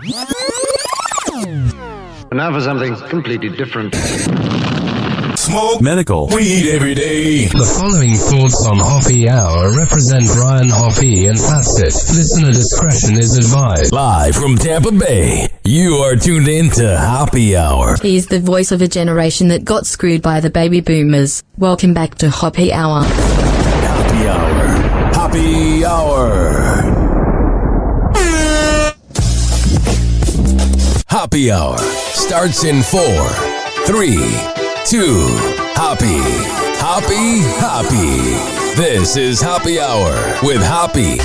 And now for something completely different. Smoke medical weed every day. The following thoughts on Hoppe Hour represent Brian Hoppe and Facet. Listener discretion is advised. Live from Tampa Bay, you are tuned in to Hoppe Hour. He's the voice of a generation that got screwed by the baby boomers. Welcome back to Hoppe Hour. Hoppe Hour. Hoppe Hour. Hoppe Hour starts in 4, 3, 2, Hoppe. Hoppe, Hoppe. This is Hoppe Hour with Hoppe.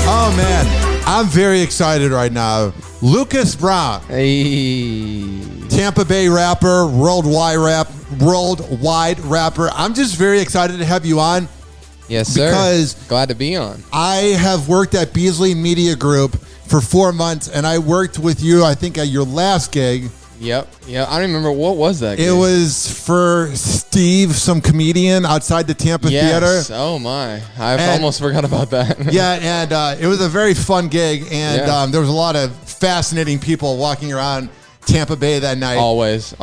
Oh, man. I'm very excited right now. Lucas Brown. Hey. Tampa Bay rapper, worldwide rapper. I'm just very excited to have you on. Yes, sir. Because glad to be on. I have worked at Beasley Media Group for 4 months, and I worked with you, I think, at your last gig. Yep. Yeah, I don't remember. What was that gig? It was for Steve, some comedian outside the Tampa Theater. Oh, my. I almost forgot about that. Yeah, and it was a very fun gig, and there was a lot of fascinating people walking around Tampa Bay that night. Always.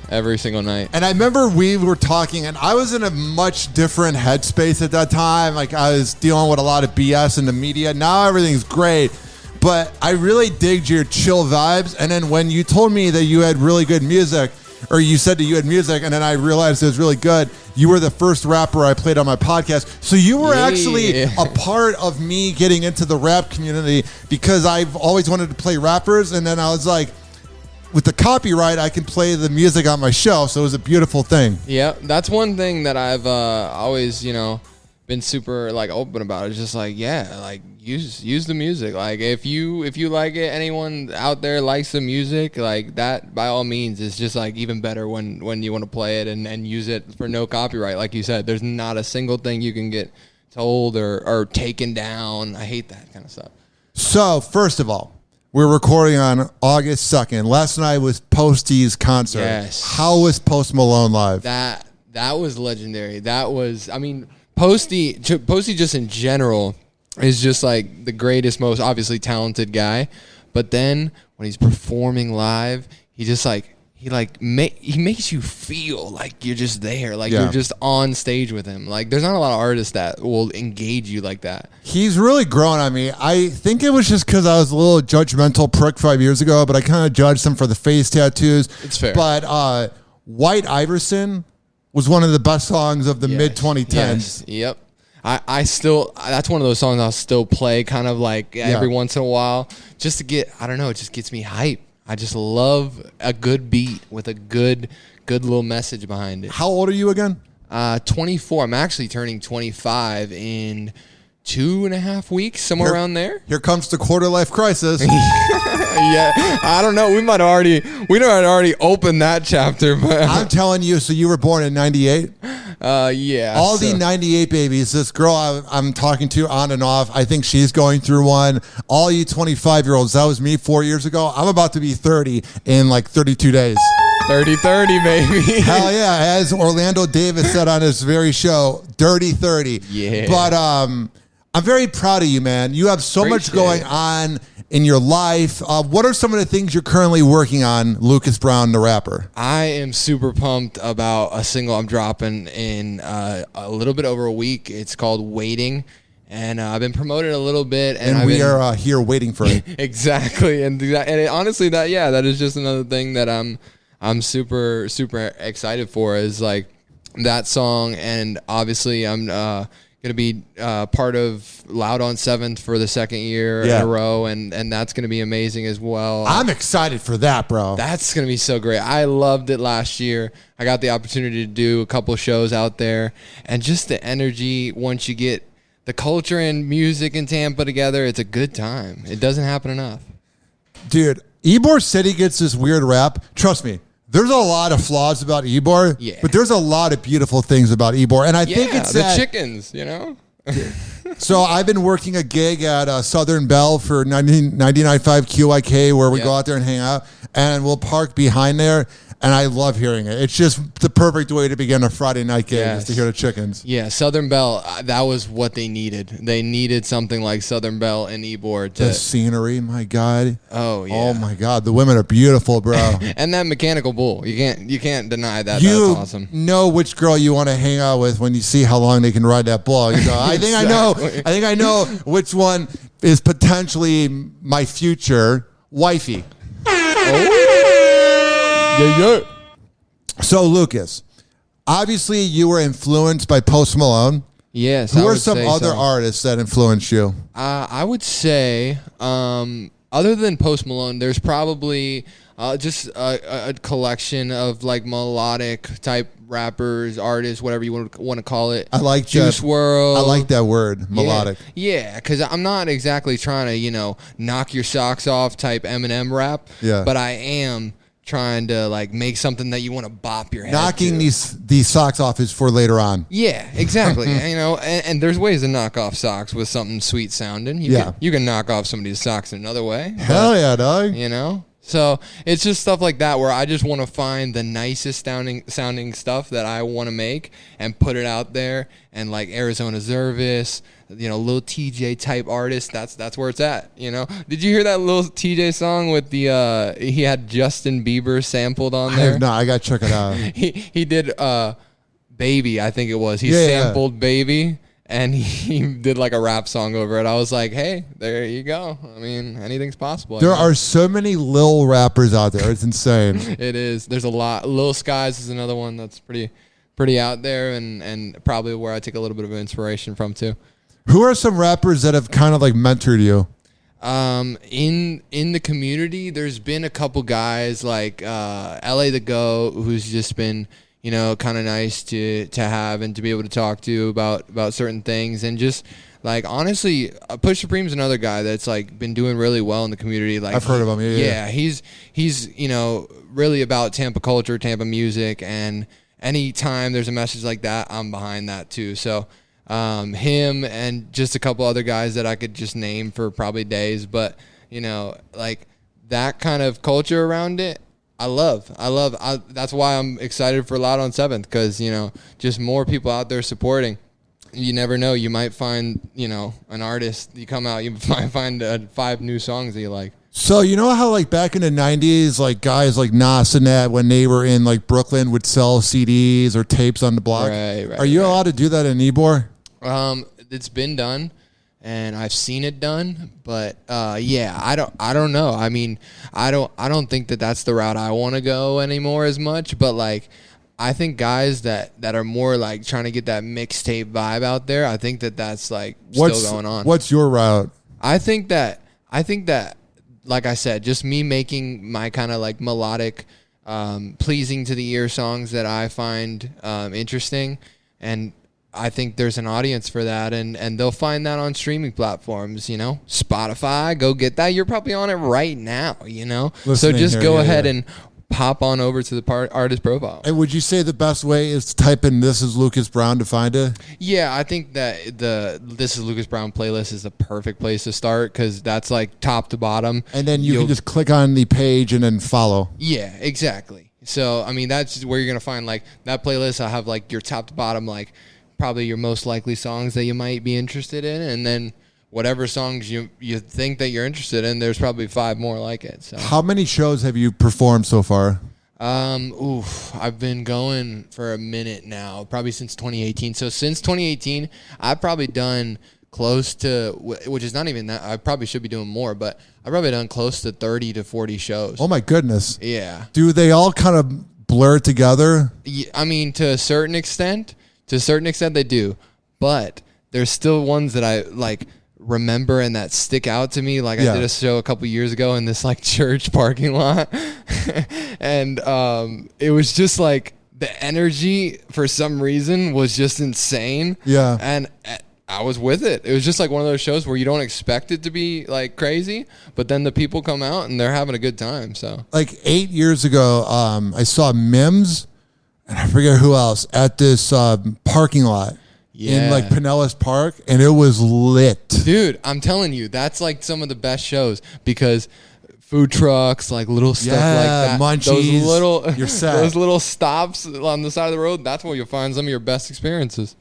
Every single night. And I remember we were talking, and I was in a much different headspace at that time. Like, I was dealing with a lot of BS in the media. Now everything's great. But I really digged your chill vibes. And then when you told me that you had really good music, or you said that you had music, and then I realized it was really good, you were the first rapper I played on my podcast. So you were actually a part of me getting into the rap community, because I've always wanted to play rappers. And then I was like, with the copyright, I can play the music on my show. So it was a beautiful thing. Yeah, that's one thing that I've always, been super open about. It's just use the music. Like if you like it, anyone out there likes the music, like that, by all means, it's just even better when you want to play it and use it for no copyright. Like you said, there's not a single thing you can get told or taken down. I hate that kind of stuff. So first of all, we're recording on August 2nd. Last night was Posty's concert. Yes. How was Post Malone live? That was legendary. Posty just in general is just the greatest, most obviously talented guy. But then when he's performing live, he just he makes you feel like you're just there, you're just on stage with him. There's not a lot of artists that will engage you like that. He's really grown on me. I think it was just because I was a little judgmental prick 5 years ago, but I kind of judged him for the face tattoos. It's fair. But White Iverson was one of the best songs of the mid-2010s. Yes. Yep. I still, that's one of those songs I'll still play kind of every once in a while just to get, I don't know, it just gets me hype. I just love a good beat with a good little message behind it. How old are you again? 24. I'm actually turning 25 in 2.5 weeks, somewhere around there. Here comes the quarter life crisis. Yeah, I don't know. We might have already opened that chapter, but I'm telling you. So you were born in '98. Yeah. All the '98 babies. This girl I'm talking to on and off, I think she's going through one. All you 25-year-olds. That was me 4 years ago. I'm about to be 30 in 32 days. 30, baby. Hell yeah! As Orlando Davis said on his very show, "Dirty 30." Yeah. But I'm very proud of you, man. You have so much going on in your life. What are some of the things you're currently working on, Lucas Brown, the rapper? I am super pumped about a single I'm dropping in a little bit over a week. It's called Waiting. And I've been promoted a little bit. And we are here waiting for it. Exactly. Honestly, that is just another thing that I'm super, super excited for is that song. And obviously I'm going to be part of Loud on 7th for the second year in a row, and that's going to be amazing as well. I'm excited for that, bro. That's going to be so great. I loved it last year. I got the opportunity to do a couple shows out there, and just the energy once you get the culture and music in Tampa together, it's a good time. It doesn't happen enough. Dude, Ybor City gets this weird rap. Trust me. There's a lot of flaws about Ybor, but there's a lot of beautiful things about Ybor. And I think it's the chickens, So I've been working a gig at Southern Bell for 99.5 QIK where we go out there and hang out, and we'll park behind there. and I love hearing it. It's just the perfect way to begin a Friday night gig is to Yes. hear the Chickens. Yeah, Southern Belle, that was what they needed. They needed something like Southern Belle and Ybor The to. scenery, my God. Oh yeah. Oh my God, the women are beautiful, bro. And that mechanical bull, you can't deny that. You That's awesome. know which girl you want to hang out with when you see how long they can ride that bull. You go, I think I know which one is potentially my future wifey. Yeah. So Lucas, obviously you were influenced by Post Malone. Yes. Who I are would some say other so. artists that influenced you? I would say, other than Post Malone, there's probably just a collection of like melodic type rappers, artists, whatever you want to call it. I like Juice that. WRLD. I like that word, melodic. Yeah, because I'm not exactly trying to, knock your socks off type Eminem rap. Yeah. But I am trying to like make something that you want to bop your head Knocking to. these socks off is for later on. Yeah, exactly. And there's ways to knock off socks with something sweet sounding. Yeah. You can knock off somebody's socks in another way. Hell yeah, dog. So it's just stuff like that where I just want to find the nicest sounding stuff that I want to make and put it out there. And like Arizona Zervis, little TJ type artist, that's where it's at. Did you hear that little TJ song with the he had Justin Bieber sampled on there? No, I gotta check it out. He did Baby, I think it was. He Yeah. sampled Baby. And he did like a rap song over it. I was like, hey, there you go. I mean, anything's possible. There are so many Lil rappers out there. It's insane. It is. There's a lot. Lil Skies is another one that's pretty out there and probably where I take a little bit of inspiration from too. Who are some rappers that have kind of like mentored you? In the community, there's been a couple guys like LA the Go, who's just been kind of nice to have and to be able to talk to about certain things. And just like honestly, Push Supreme's another guy that's like been doing really well in the community. Like I've heard of him. Yeah. He's really about Tampa culture, Tampa music, and anytime there's a message like that, I'm behind that too. So him and just a couple other guys that I could just name for probably days, but like that kind of culture around it, I love. That's why I'm excited for Loud on 7th, because just more people out there supporting. You never know, you might find an artist. You come out, you might find 5 new songs that you like. So you know how like back in the 90s, like guys like Nas and that, when they were in like Brooklyn, would sell CDs or tapes on the block. Right. Are you allowed to do that in Ybor? It's been done, and I've seen it done, but I don't know. I mean, I don't think that that's the route I want to go anymore as much. But like, I think guys that are more like trying to get that mixtape vibe out there, I think that that's like still going on. What's your route? I think that like I said, just me making my kind of like melodic, pleasing to the ear songs that I find interesting, and I think there's an audience for that, and they'll find that on streaming platforms, Spotify, go get that. You're probably on it right now, So Listening just here, go yeah, ahead yeah. and pop on over to the artist profile. And would you say the best way is to type in "This is Lucas Brown" to find it? Yeah, I think that the This is Lucas Brown playlist is the perfect place to start, because that's like top to bottom. And then you You'll- can just click on the page and then follow. Yeah, exactly. So, I mean, that's where you're going to find like that playlist. I have like your top to bottom, like probably your most likely songs that you might be interested in, and then whatever songs you think that you're interested in, there's probably 5 more like it. So How many shows have you performed so far? I've been going for a minute now, probably since 2018. So since 2018, I've probably done close to, which is not even that, I probably should be doing more, but I've probably done close to 30 to 40 shows. Oh my goodness. Yeah. Do they all kind of blur together? I mean, to a certain extent they do, but there's still ones that I like remember and that stick out to me. Like Yeah. I did a show a couple years ago in this like church parking lot, and it was just like the energy for some reason was just insane. Yeah. And I was with it. It was just like one of those shows where you don't expect it to be like crazy, but then the people come out and they're having a good time. So Like 8 years ago, I saw Mims, and I forget who else, at this parking lot in like Pinellas Park, and it was lit. dude, I'm telling you, that's like some of the best shows, because food trucks, like little stuff like that. Munchies. You're set. Those little stops on the side of the road. That's where you'll find some of your best experiences.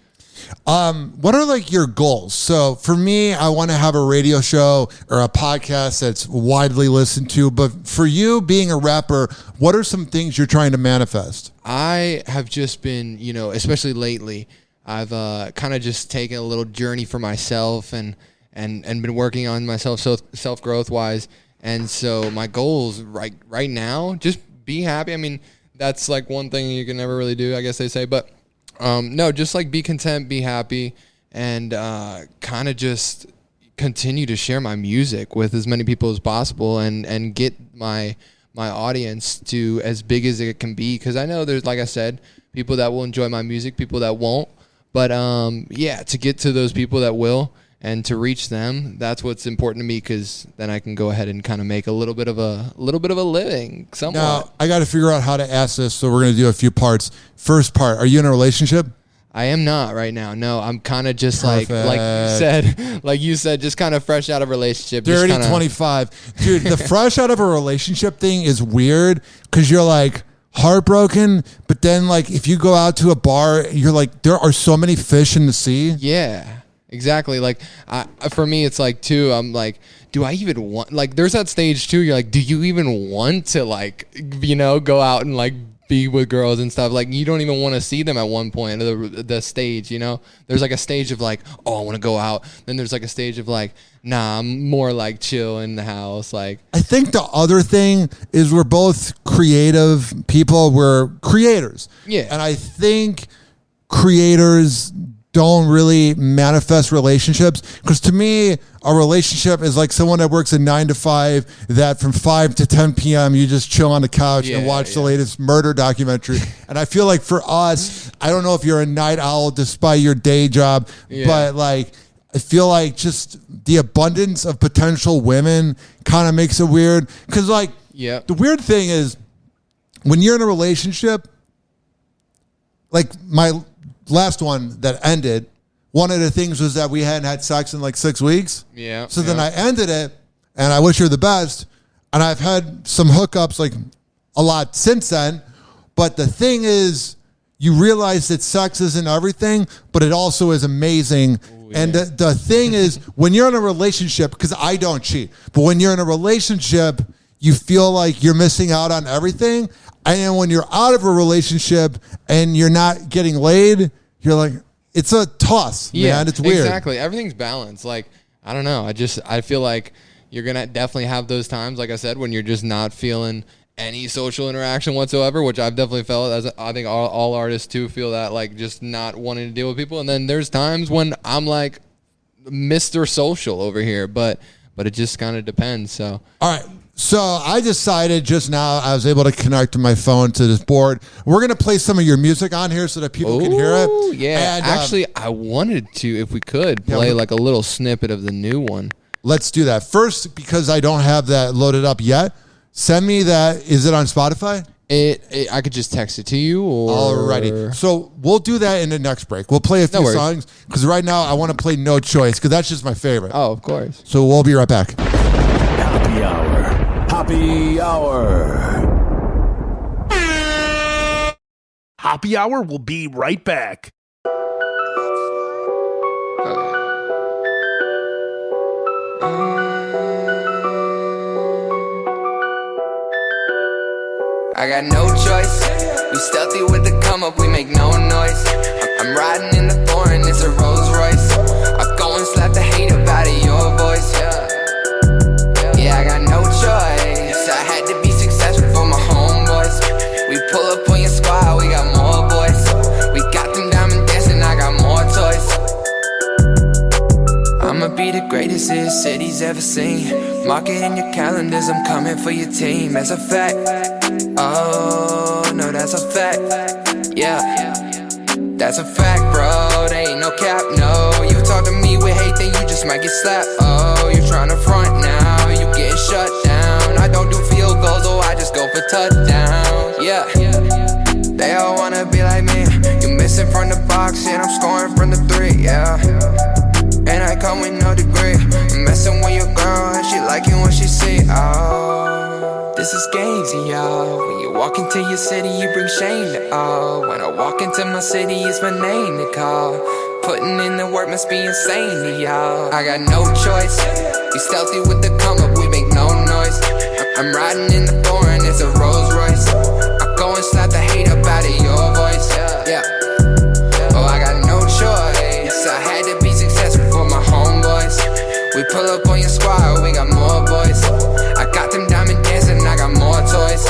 What are like your goals? So for me, I want to have a radio show or a podcast that's widely listened to. But for you being a rapper, what are some things you're trying to manifest? I have just been, especially lately, I've kind of just taken a little journey for myself and been working on myself self-growth wise. And so my goals right now, just be happy. I mean, that's like one thing you can never really do, I guess they say. But no, just like be content, be happy, and kind of just continue to share my music with as many people as possible and get my audience to as big as it can be. Because I know there's, like I said, people that will enjoy my music, people that won't. But yeah, to get to those people that will and to reach them, that's what's important to me, because then I can go ahead and kind of make a little bit of a living somewhat. Now, I got to figure out how to ask this, so we're going to do a few parts. First part, are you in a relationship? I am not right now. No, I'm kind of just like you said, just kind of fresh out of a relationship. Dirty 25. Dude, the fresh out of a relationship thing is weird because you're like heartbroken, but then like if you go out to a bar, you're like, there are so many fish in the sea. Yeah. Exactly. Like for me, it's like too, I'm like, do I even want, like there's that stage too. You're like, do you even want to like, go out and like be with girls and stuff? Like you don't even want to see them at one point of the stage, there's like a stage of like, oh, I want to go out. Then there's like a stage of like, nah, I'm more like chill in the house. Like, I think the other thing is we're both creative people. We're creators. Yeah. And I think creators don't really manifest relationships, because to me a relationship is like someone that works a 9 to 5 that from 5 to 10 p.m. you just chill on the couch and watch the latest murder documentary. And I feel like for us, I don't know if you're a night owl despite your day job, but like I feel like just the abundance of potential women kind of makes it weird, because like the weird thing is when you're in a relationship, like my last one that ended, one of the things was that we hadn't had sex in like 6 weeks. Yeah. So then I ended it, and I wish her the best. And I've had some hookups like a lot since then. But the thing is, you realize that sex isn't everything, but it also is amazing. Ooh, yeah. And the thing is, when you're in a relationship, because I don't cheat, but when you're in a relationship, you feel like you're missing out on everything. And then when you're out of a relationship and you're not getting laid, you're like, it's a toss, man. It's weird. Exactly. Everything's balanced. Like, I don't know. I feel like you're going to definitely have those times, like I said, when you're just not feeling any social interaction whatsoever, which I've definitely felt. As I think all artists too feel that, like just not wanting to deal with people. And then there's times when I'm like Mr. Social over here, but it just kind of depends. So, all right. So I decided just now, I was able to connect to my phone to this board. We're going to play some of your music on here so that people can hear it. Yeah. And, actually, I wanted to, if we could, play like a little snippet of the new one. Let's do that. First, because I don't have that loaded up yet, send me that. Is it on Spotify? I could just text it to you. Or Alrighty. So we'll do that in the next break. We'll play a few songs, because right now I want to play No Choice, because that's just my favorite. Oh, of course. So we'll be right back. Happy Hour. Happy Hour. Happy Hour will be right back. I got no choice. We stealthy with the come up, we make no noise. I'm riding in the foreign, it's a Rolls Royce. I go and slap the hate up out of your voice. Yeah, I got no choice. I had to be successful for my homeboys. We pull up on your squad, we got more boys. We got them diamond dancing, I got more toys. I'ma be the greatest this city's ever seen. Mark it in your calendars, I'm coming for your team. That's a fact. Oh, no, that's a fact. Yeah, that's a fact, bro. There ain't no cap, no. You talk to me with hate, then you just might get slapped. Oh, you tryna front now, you getting shut down. I don't do field goals, oh, I just go for touchdowns. Yeah, they all wanna be like me. You missing from the box, and I'm scoring from the three, yeah. And I come with no degree. I'm messing with your girl, and she liking what she see, oh. this is games, y'all. When you walk into your city, you bring shame to all. When I walk into my city, it's my name to call. Putting in the work must be insane to y'all. I got no choice. We stealthy with the come up, we make no noise. I'm riding in the foreign, it's a Rolls Royce. I go and slap the hate up out of your voice. Yeah. Oh, I got no choice. I had to be successful for my homeboys. We pull up on your squad, we got more boys. I got them diamond dancing, I got more toys.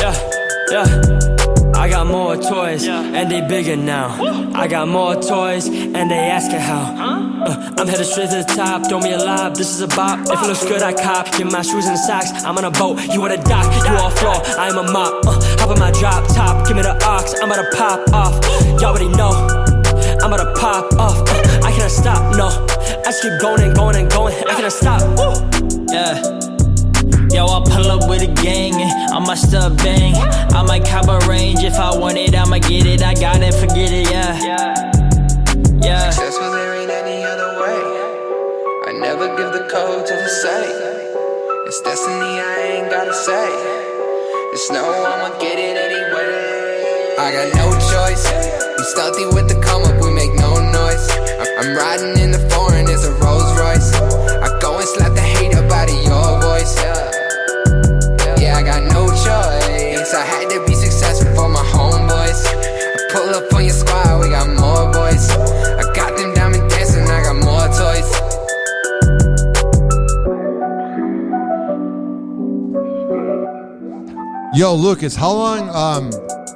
I got more toys, and they bigger now. I got more toys, and they asking how. I'm headed straight to the top, throw me a lob, this is a bop. If it looks good, I cop, give my shoes and socks. I'm on a boat, you at a dock, you all floor, I am a mop. Hop on my drop top, give me the ox, I'm about to pop off. Y'all already know, I'm about to pop off. I cannot stop, no, I just keep going and going and going, I cannot stop. Yeah. Yo, I pull up with a gang and I might still bang. I might cop a range if I want it, I'ma get it. I got it, forget it, yeah. Successful, there ain't any other way. I never give the code till it's say. It's destiny, I ain't gotta say. Just know I'ma get it anyway. I got no choice. We stealthy with the come up, we make no noise. I'm riding in the foreign, it's a Rolls Royce. I go and slap the hate up out of your voice. Yeah, I got no choice. I had to be successful for my homeboys. I pull up on your squad, we got more boys. I got them diamond dancing, I got more toys. Yo, Lucas, how long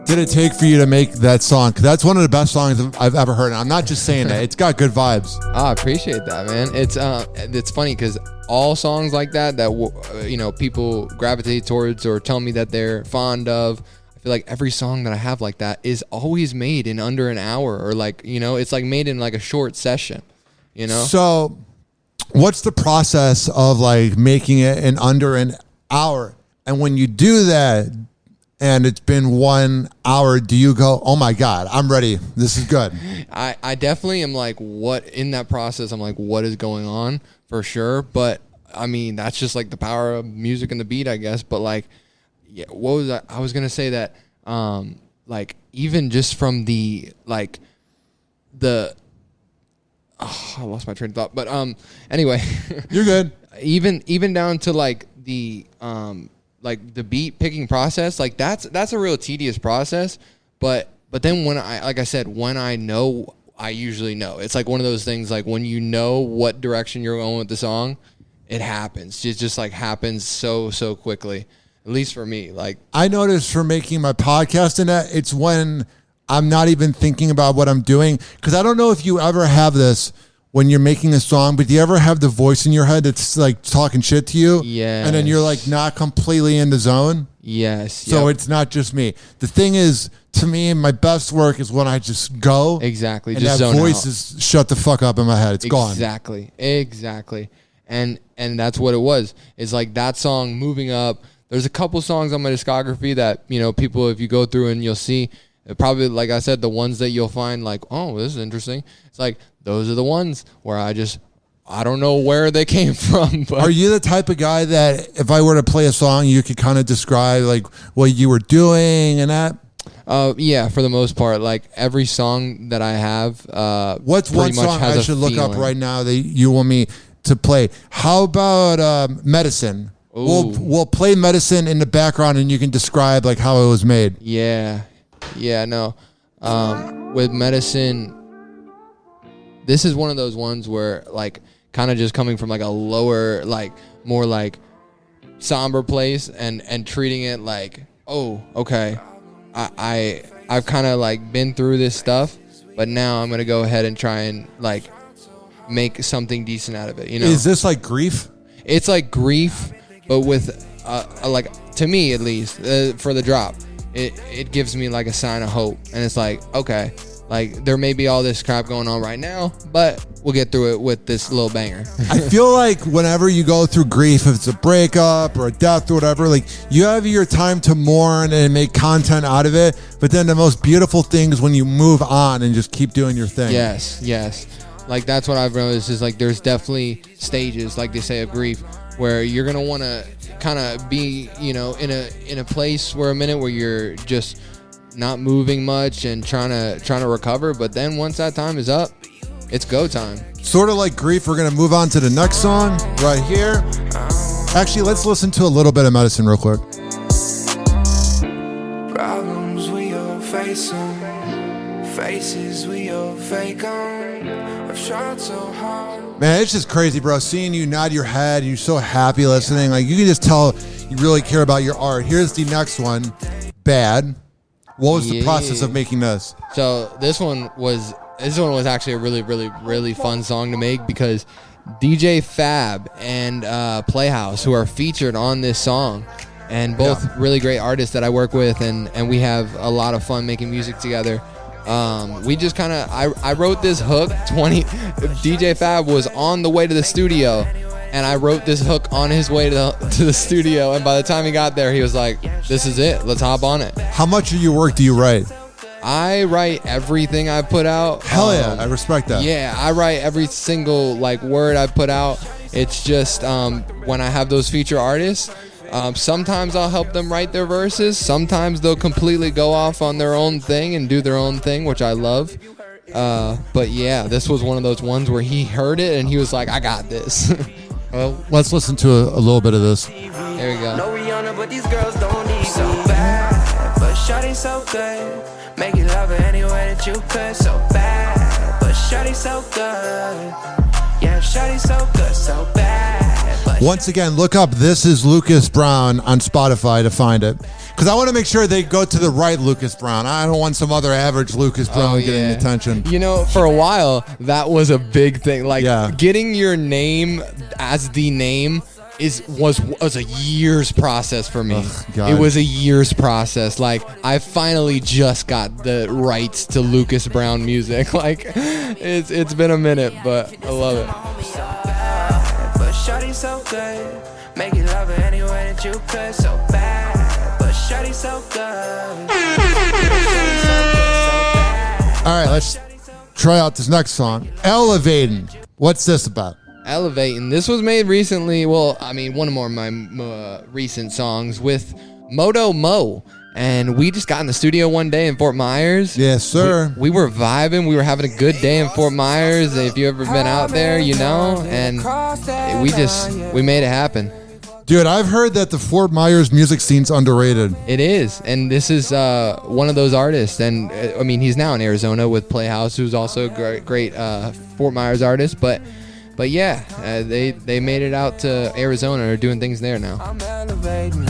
did it take for you to make that song? 'Cause that's one of the best songs I've ever heard. And I'm not just saying that; it's got good vibes. I appreciate that, man. It's funny because all songs like that people gravitate towards or tell me that they're fond of. I feel like every song that I have like that is always made in under an hour, or it's like made in like a short session. So, what's the process of like making it in under an hour? And when you do that, and it's been 1 hour, do you go, oh my God, I'm ready. This is good. I definitely am like, what in that process, I'm like, what is going on for sure. But I mean, that's just like the power of music and the beat, I guess. But like, yeah, what was I was going to say that, like even just from I lost my train of thought, but, anyway, you're good. Even down to like the beat picking process, like that's a real tedious process, but then when I know, I usually know. It's like one of those things, like when you know what direction you're going with the song, it happens. It just like happens so quickly, at least for me. Like I noticed for making my podcast and that, it's when I'm not even thinking about what I'm doing. Cause I don't know if you ever have this when you're making a song, but do you ever have the voice in your head that's like talking shit to you? Yeah. And then you're like not completely in the zone? Yes. So It's not just me. The thing is, to me, my best work is when I just go. Exactly. And just that zone voice out. is shut the fuck up in my head. It's gone. Exactly. And that's what it was. It's like that song, Moving Up. There's a couple songs on my discography that, people, if you go through and you'll see, probably, like I said, the ones that you'll find like, oh, this is interesting. It's like, those are the ones where I don't know where they came from. But. Are you the type of guy that if I were to play a song, you could kind of describe like what you were doing and that? Yeah, for the most part, like every song that I have, what's one song I should look up right now that you want me to play? How about Medicine? We'll play Medicine in the background and you can describe like how it was made. Yeah, no. With Medicine, this is one of those ones where like kind of just coming from like a lower, like more like somber place and treating it like, oh, okay, I've kind of like been through this stuff, but now I'm going to go ahead and try and like make something decent out of it. Is this like grief? It's like grief, but with like, to me at least, for the drop, it gives me like a sign of hope. And it's like, okay, like there may be all this crap going on right now, but we'll get through it with this little banger. I feel like whenever you go through grief, if it's a breakup or a death or whatever, like you have your time to mourn and make content out of it. But then the most beautiful thing is when you move on and just keep doing your thing. Yes. Like that's what I've noticed is like there's definitely stages, like they say, of grief where you're gonna want to kind of be, in a place for a minute where you're just not moving much and trying to recover. But then once that time is up, it's go time. Sort of like Grief, we're gonna move on to the next song right here. Actually, let's listen to a little bit of Medicine real quick. Problems we all face 'em, faces we all fake 'em. I've tried so hard. Man, it's just crazy, bro. Seeing you nod your head, you're so happy listening. Like, you can just tell you really care about your art. Here's the next one, Bad. What was the process of making this? So this one was actually a really, really, really fun song to make because DJ Fab and Playhouse, who are featured on this song, and both really great artists that I work with, and we have a lot of fun making music together. We just kind of, I wrote this hook, DJ Fab was on the way to the studio, and I wrote this hook on his way to the studio, and by the time he got there, he was like, this is it, let's hop on it. How much of your work do you write? I write everything I put out. Hell yeah, I respect that. Yeah, I write every single word I put out. It's just when I have those feature artists, sometimes I'll help them write their verses. Sometimes they'll completely go off on their own thing and do their own thing, which I love. But yeah, this was one of those ones where he heard it and he was like, I got this. Well, let's listen to a little bit of this. There we go. No Rihanna, but these girls don't need so bad, but shawty so good. Make you love her any way that you could. So bad, but shawty so good. Yeah, shawty so good, so bad. But Once again, look up This Is Lucas Brown on Spotify to find it. Because I want to make sure they go to the right Lucas Brown. I don't want some other average Lucas Brown getting attention. For a while, that was a big thing. Getting your name as the name was a year's process for me. God. It was a year's process. I finally just got the rights to Lucas Brown music. It's been a minute, but I love it. but shawty so good. Make you love her any way that you could. So bad, but shawty so good. All right, let's try out this next song. Elevating. What's this about? Elevating. This was made recently. Well, one of my recent songs with Moto Mo. And we just got in the studio one day in Fort Myers. Yes, sir. We were vibing. We were having a good day in Fort Myers. If you ever been out there, and we made it happen. Dude, I've heard that the Fort Myers music scene's underrated. It is. And this is one of those artists. And he's now in Arizona with Playhouse, who's also a great Fort Myers artist. But yeah, they made it out to Arizona. They're doing things there now. I'm elevating.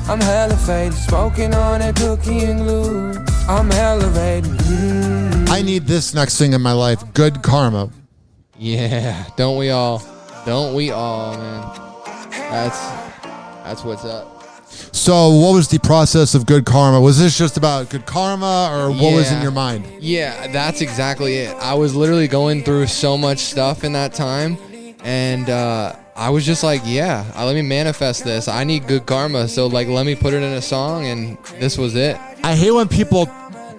I'm elevating. Smoking on that cookie and glue. I'm elevating. I need this next thing in my life. Good Karma. Yeah, don't we all? Don't we all, man? That's what's up. So what was the process of Good Karma? Was this just about good karma, or what was in your mind? Yeah, that's exactly it. I was literally going through so much stuff in that time, and I was just like, let me manifest this. I need good karma, so let me put it in a song, and this was it. I hate when people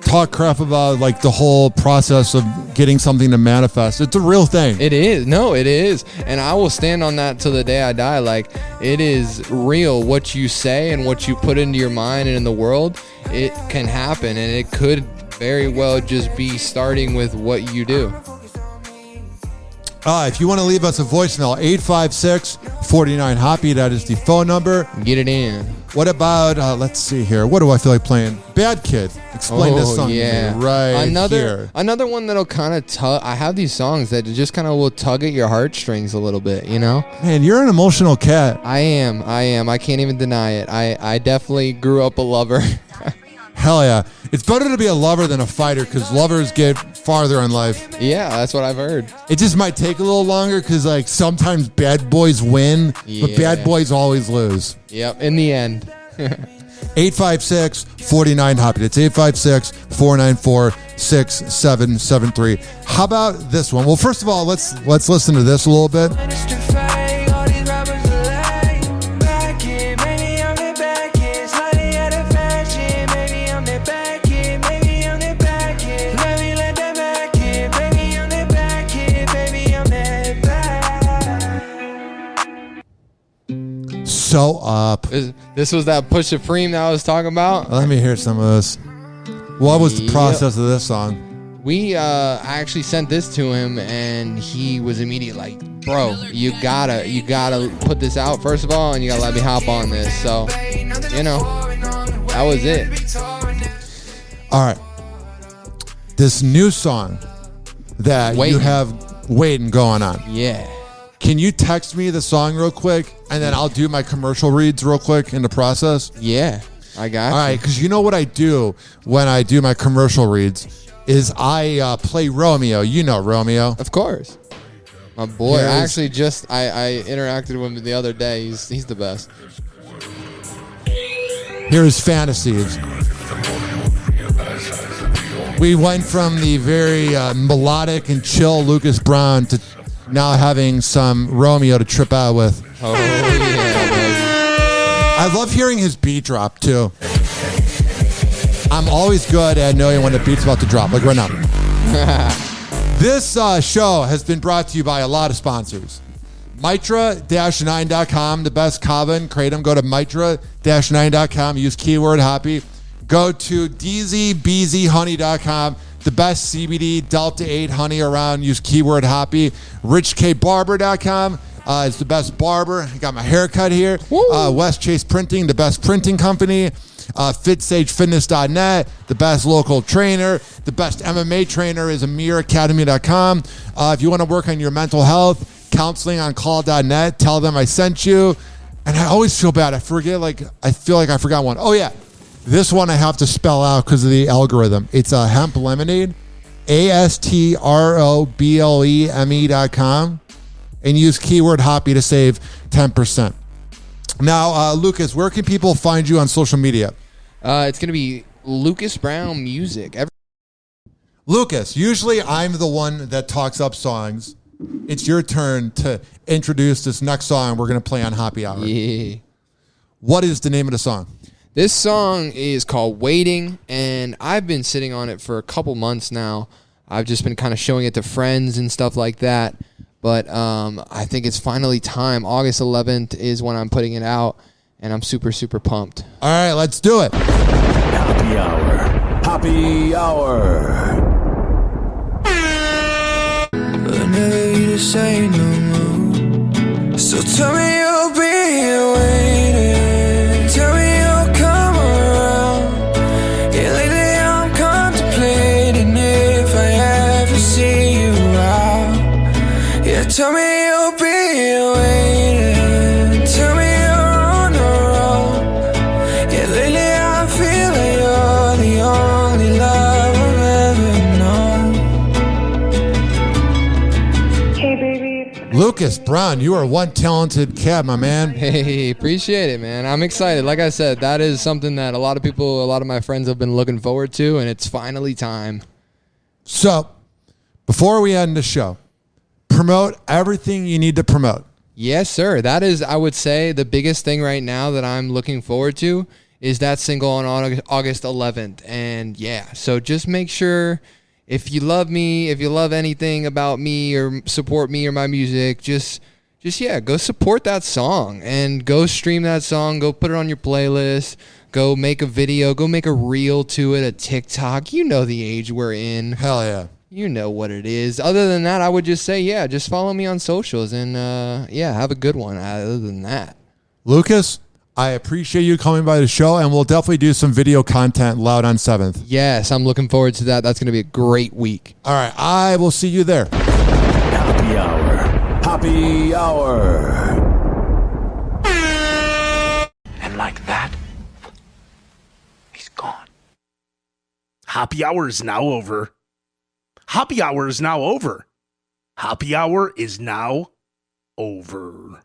talk crap about the whole process of getting something to manifest. It's a real thing. It is. No, it is. And I will stand on that till the day I die. It is real. What you say and what you put into your mind and in the world, it can happen. And it could very well just be starting with what you do. If you want to leave us a voicemail, 856-49-HOPPY. That is the phone number. Get it in. What about, let's see here. What do I feel like playing? Bad Kid. Explain this song to me right here. Another one that'll kind of tug. I have these songs that just kind of will tug at your heartstrings a little bit, Man, you're an emotional cat. I am. I can't even deny it. I definitely grew up a lover. Hell yeah. It's better to be a lover than a fighter because lovers get farther in life. Yeah, that's what I've heard. It just might take a little longer because sometimes bad boys win, but bad boys always lose. Yep, in the end. 856-49-HOPPY. That's 856-494-6773. How about this one? Well, first of all, let's listen to this a little bit. So up. This was that Push Supreme that I was talking about. Let me hear some of this. What was the process of this song? I actually sent this to him, and he was immediately like, bro, you gotta put this out first of all, and you gotta let me hop on this. So, that was it. All right. This new song that you have waiting going on. Yeah. Can you text me the song real quick, and then I'll do my commercial reads real quick in the process? Yeah, I got you. All right, because you know what I do when I do my commercial reads is I play Romeo. You know Romeo. Of course. My boy. I actually I interacted with him the other day. He's the best. Here's Fantasies. We went from the very melodic and chill Lucas Brown to now having some Romeo to trip out with. Oh, yeah, baby. I love hearing his beat drop, too. I'm always good at knowing when the beat's about to drop, like right now. This show has been brought to you by a lot of sponsors. Mitra-9.com, the best kava and kratom. Go to Mitra-9.com, use keyword Hoppe. Go to DZBZHoney.com, the best CBD Delta 8 honey around. Use keyword Hoppe. RichKBarber.com is the best barber. I got my haircut here. West Chase Printing, the best printing company. FitSageFitness.net, the best local trainer. The best MMA trainer is AmirAcademy.com. If you want to work on your mental health, counselingoncall.net. Tell them I sent you. And I always feel bad. I feel like I forgot one. Oh, yeah. This one I have to spell out because of the algorithm. It's hemp lemonade, ASTROBLEME.com, and use keyword Hoppe to save 10%. Now, Lucas, where can people find you on social media? It's going to be Lucas Brown Music. Lucas, usually I'm the one that talks up songs. It's your turn to introduce this next song we're going to play on Happy Hour. Yeah. What is the name of the song? This song is called Waiting, and I've been sitting on it for a couple months now. I've just been kind of showing it to friends and stuff like that. But I think it's finally time. August 11th is when I'm putting it out, and I'm super, super pumped. All right, let's do it. Happy Hour. Happy Hour. I never you to say no more. So tell me you'll be here waiting. Tell me you'll come around. Yeah, lately I'm contemplating if I ever see you out. Yeah, tell me you'll be here waiting. Tell me you're on the road. Yeah, lately I feel like you're the only love I've ever known. Hey, baby. Lucas Brown, you are one talented cat, my man. Hey, appreciate it, man. I'm excited. Like I said, that is something that a lot of my friends have been looking forward to, and it's finally time. So, before we end the show, promote everything you need to promote. Yes, sir. That is, I would say, the biggest thing right now that I'm looking forward to is that single on August 11th. And yeah, so just make sure if you love me, if you love anything about me or support me or my music, just go support that song and go stream that song. Go put it on your playlist. Go make a video. Go make a reel to it, a TikTok. You know the age we're in. Hell yeah. You know what it is. Other than that, I would just say, yeah, just follow me on socials and, have a good one. Other than that. Lucas, I appreciate you coming by the show, and we'll definitely do some video content loud on 7th. Yes, I'm looking forward to that. That's going to be a great week. All right, I will see you there. Happy Hour. Happy Hour. And like that, he's gone. Happy Hour is now over. Happy Hour is now over. Happy Hour is now over.